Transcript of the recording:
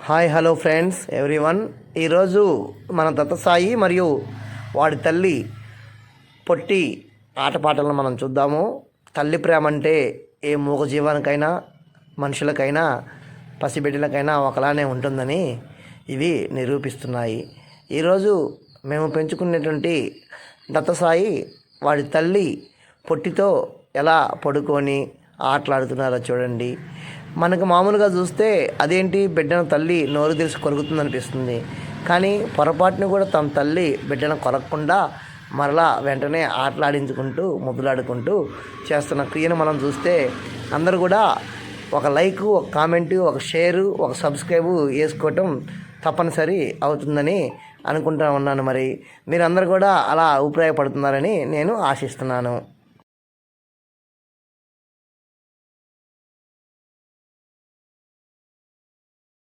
Hi hello friends everyone. ఈరోజు మన దత్తసాయి మరియు వాడి తల్లి పొట్టి ఆటపాటలను మనం చూద్దాము. తల్లి ప్రేమ అంటే ఏ మూగజీవానికైనా మనుషులకైనా పసిబిడ్డలకైనా ఒకలానే ఉంటుందని ఇవి నిరూపిస్తున్నాయి. ఈరోజు మేము పెంచుకునేటువంటి దత్తసాయి వాడి తల్లి పొట్టితో ఎలా పడుకొని ఆటలాడుతున్నారో చూడండి. మనకు మామూలుగా చూస్తే అదేంటి బిడ్డను తల్లి నోరు తెరిచి కొరుకుతుంది అనిపిస్తుంది. కానీ పొరపాటుని కూడా తన తల్లి బిడ్డను కొరకకుండా మరలా వెంటనే ఆటలాడించుకుంటూ ముద్దులాడుకుంటూ చేస్తున్న క్రియను మనం చూస్తే అందరూ కూడా ఒక లైకు, ఒక కామెంటు, ఒక షేరు, ఒక సబ్స్క్రైబు వేసుకోవటం తప్పనిసరి అవుతుందని అనుకుంటూ ఉన్నాను. మరి మీరందరూ కూడా అలా అభిప్రాయపడుతున్నారని నేను ఆశిస్తున్నాను.